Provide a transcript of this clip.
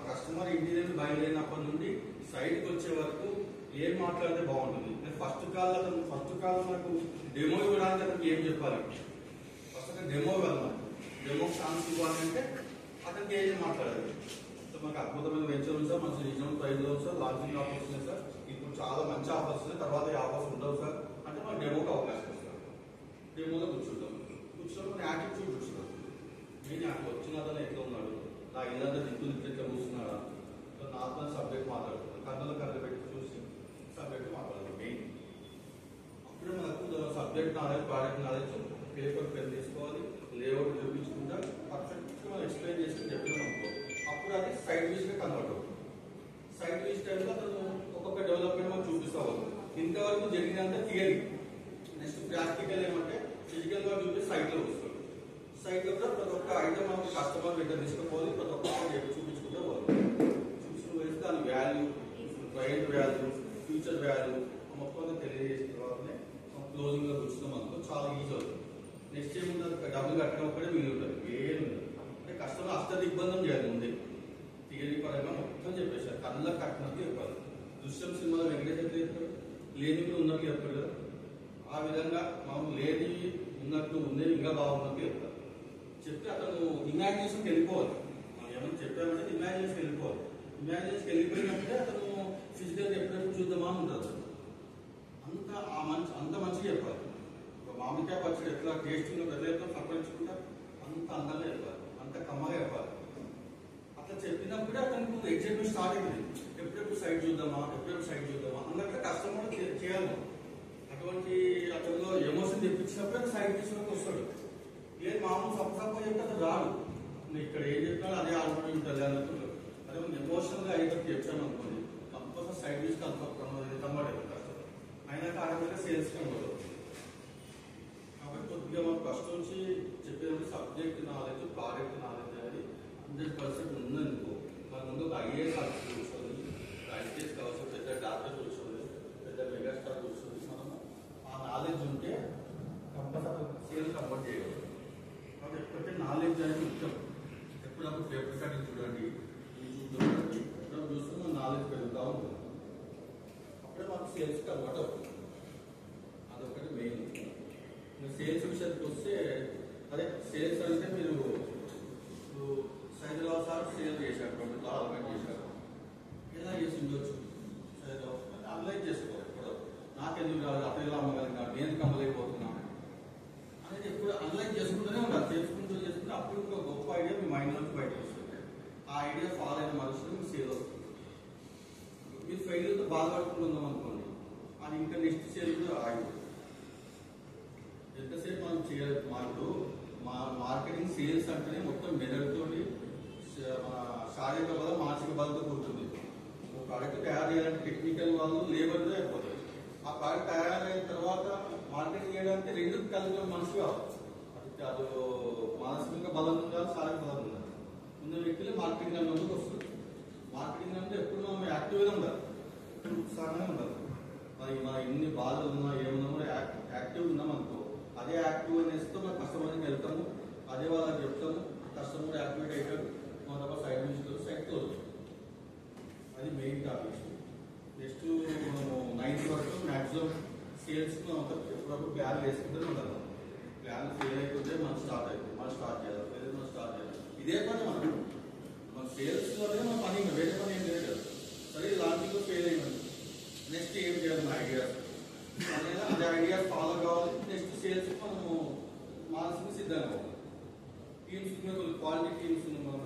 Customer ఇంటి నుంచి బయలుదేరినప్పటి నుండి సైట్కి వచ్చే వరకు ఏం మాట్లాడితే బాగుంటుంది. ఫస్ట్ కాల్ నాకు డెమో ఇవ్వడానికి అతనికి ఏం చెప్పాలి, ఫస్ట్ అతను డెమో ఇవ్వాలి, డెమో ఛాన్స్ ఇవ్వాలంటే అతనికి ఏం మాట్లాడాలి. మాకు అద్భుతమైన వెంచర్ ఉంది సార్, మంచి రీజనబుల్ ప్రైస్ లో సార్, లాంచింగ్ ఆఫర్స్ ఉన్నాయి సార్, ఇప్పుడు చాలా మంచి ఆఫర్స్ ఉన్నాయి, తర్వాత ఈ ఆఫర్స్ ఉండవు సార్ అంటే మాకు డెమోకి అవకాశం ఇస్తారు. డెమోలో కూర్చుంటాం, కూర్చొని యాటిట్యూడ్ చూస్తాం. నేను అట్లా వచ్చిన అతను ఎట్లా ఉన్నాడు, నా ఇల్లంతా దిక్కులు ఇట్లా కూర్చున్నాడా, నాతో సబ్జెక్ట్ మాట్లాడుతున్నాను, కన్నుల కళ్ళు పెట్టి చూసి సబ్జెక్ట్ మాట్లాడతాం. మెయిన్ అప్పుడే మనకు subject knowledge, product knowledge, paper pen తీసుకోవాలి, లేఅవుట్ చూపించుకుంటా పర్ఫెక్ట్గా మనం ఎక్స్ప్లెయిన్ చేసి చెప్పినాం అనుకో, అప్పుడు అది సైడ్ విజిట్ గా కన్వర్ట్ అవుతుంది. సైడ్ విజిట్ టైంలో అతను ఒక్కొక్క డెవలప్మెంట్ మనం చూపిస్తా వస్తుంది. ఇంతవరకు జరిగినంత థియరీ, నెక్స్ట్ ప్రాక్టికల్ ఏమంటే ఫిజికల్ గా చూపి సైట్ లో వస్తుంది. సైట్ లో కూడా ప్రతి ఒక్క ఐటమ్ మనం కస్టమర్ దగ్గర తీసుకుపోవాలి, ప్రతి ఒక్క చూపించుకుంటూ పోవాలి. చూపించుకుని వేస్తే దాని value, client value, future value మొత్తం తెలియజేసిన తర్వాతనే క్లోజింగ్ లో కూర్చున్నాం అనుకో చాలా ఈజీ అవుతుంది. నెక్స్ట్ ఏముంది, డబ్బులు కట్టడం ఒక్కడే మిగిలి ఉంటుంది, ఏం ఉండదు. అంటే కస్టమర్ అస్త దిగ్బంధం చేయాలి. ముందే థియరీ పరంగా మొత్తం చెప్పేసారు, కళ్ళ కట్టినట్టు చెప్పాలి. దృశ్యం సినిమాలో వెంకటేష్ ఎట్లా చెప్తాడు, లేని కూడా ఉన్నట్టు చెప్తాడు కదా, ఆ విధంగా మనం లేని ఉన్నట్టు ఉండేది ఇంకా బాగున్నట్టు చెప్తారు. చెప్తే అతను ఇమాజినేషన్కి వెళ్ళిపోవాలి. మనం ఏమైనా చెప్పామంటే ఇమాజినేషన్కి వెళ్ళిపోవాలి. ఇమాజినేషన్కి వెళ్ళిపోయినప్పుడే అతను ఫిజికల్ ఎప్పుడెప్పుడు చూద్దామా ఉంటుంది. అంత మంచిగా చెప్పాలి. మామిడికాయ పచ్చడి ఎట్లా టేస్టింగ్ ఎట్లా సంపరించుకుంటా అంత అందంగా చెప్పాలి, అంత కమ్మగా చెప్పాలి. అట్లా చెప్పినప్పుడే అతనికి ఎగ్జైట్మెంట్ స్టార్ట్ అయింది. ఎప్పుడెప్పుడు సైట్ చూద్దామా, ఎప్పుడెప్పుడు సైట్ చూద్దామా అన్నట్లు కస్టమర్ చేయాలి. అటువంటి అతనిలో ఎమోషన్ తెప్పించినప్పుడే సైట్ తీసుకుని వస్తాడు. లేదు మామూలు సప్ప చెప్తే అతను రాడు. ఇక్కడ ఏం చెప్పినా అదే ఆల్రెడీ ఉంటుంది అన్నట్టు. అదే ఎమోషనల్ గా అయ్యేటప్పుడు చెప్పాను అనుకోండి, కంపల్సరీ సైట్ తీసుకు కన్వర్ట్ అవుతుంది కస్టమర్. అయినా ఆటోమేటిక్గా సేల్స్ కన్వర్ట్ అవుతుంది. కాబట్టి కొద్దిగా మనం ఫస్ట్ నుంచి చెప్పేది సబ్జెక్ట్ నాలెడ్జ్, ప్రోడక్ట్ నాలెడ్జ్ అనేది 100% ఉందనుకో, మన ముందు ఒక ఐఏఎస్ ఆఫీసర్ కూర్చొని, ఐటీఎస్ కావచ్చు, పెద్ద డాక్టర్ కూర్చొని, పెద్ద మెగాస్టార్ కూర్చొని మనం ఆ నాలెడ్జ్ ఉంటే కంపల్సరీ సేల్ కన్వర్ట్ చేయగలరు. కాబట్టి ఎప్పుడైతే నాలెడ్జ్ అనేది ముఖ్యం. ఎప్పుడప్పుడు పేపర్ కటింగ్ చూడండి, యూట్యూబ్ చూడండి, ఎప్పుడప్పుడు చూస్తే మన నాలెడ్జ్ పెరుగుతూ ఉంటుంది. అప్పుడే మనకు సేల్స్ కన్వర్ట్ అవుతుంది. అదొకటి మెయిన్. సేల్స్ విషయానికి వస్తే, అదే సేల్స్ అంటే మీరు సైజురావు సార్ సేల్ చేశారు, 20 అలమెంట్ చేశారు, ఎలా చేసి ఉండొచ్చు, సైజురావు అనలైజ్ చేసుకోవాలి. ఇప్పుడు నాకెందుకు రాదు, అతను ఎలా అమ్మగలిగినాడు, నేను అమ్మలేకపోతున్నాను అనేది ఎప్పుడు అనలైజ్ చేసుకుంటూనే ఉండాలి. చేసుకుంటే అప్పుడు ఒక గొప్ప ఐడియా మీ మైండ్ నుంచి బయటకు వస్తుంది. ఆ ఐడియా ఫాలో అయిన మనుషులు మీకు సేల్ వస్తుంది. మీరు ఫెయిల్యూర్తో బాధపడుకుందాం అనుకోండి, అది ఇంకా నెక్స్ట్ సేల్ కూడా ఆగిపోతుంది. ఎంతసేపు మనం చేయాలి, మాకు మార్కెటింగ్ సేల్స్ అంటేనే మొత్తం మెదడుతోటి, మన శారీరక బలం, మానసిక బలంతో కూర్చుంది. ఒక ప్రోడక్ట్ తయారు చేయాలంటే టెక్నికల్ వాళ్ళు, లేబర్తో అయిపోతుంది. ఆ ప్రోడక్ట్ తయారైన తర్వాత మార్కెటింగ్ చేయడానికి రెండు కలిపి మనిషి కావాలి. అది మానసికంగా బలం ఉండాలి, శారీరక బలం ఉండాలి. ఉన్న వ్యక్తులే మార్కెటింగ్ అనే ముందుకు వస్తుంది. మార్కెటింగ్ అంటే ఎప్పుడు మనం యాక్టివ్గా ఉండాలి, ఉత్సాహంగా ఉండాలి. మన ఎన్ని బాధలు ఉన్నా ఏమున్నా కూడా యాక్టివ్ ఉన్నాం అనుకో, అదే యాక్టివ్నెస్ తో మనం కస్టమర్కి వెళ్తాము, అదే వాళ్ళకి చెప్తాము, కస్టమర్ యాక్టివేట్ అవుతాడు, మన సైడ్ నుంచి సైడ్ క్లోజ్. అది మెయిన్ టాపిక్. నెక్స్ట్ మనము 9th వరకు మ్యాక్సిమం సేల్స్ ఎప్పుడప్పుడు ప్లాన్ వేసుకుంటూనే ఉండాలి. ప్లాన్ ఫెయిల్ అయిపోతే మనం స్టార్ట్ చేయాలి, వేరే మనం స్టార్ట్ చేయాలి. ఇదే పని మన సేల్స్ వల్లే మన పని, వేరే పని ఏం లేదు కదా. సరే లాంచింగ్ లో ఫెయిల్ అయ్యింది, నెక్స్ట్ ఏం చేయాలి, మన ఐడియాస్ అదే ఐడియాస్ ఫాలో కావాలి. నెక్స్ట్ సేల్స్ మనము మానసిక సిద్ధంగా కావాలి. టీమ్స్ క్వాలిటీ టీమ్స్ మనం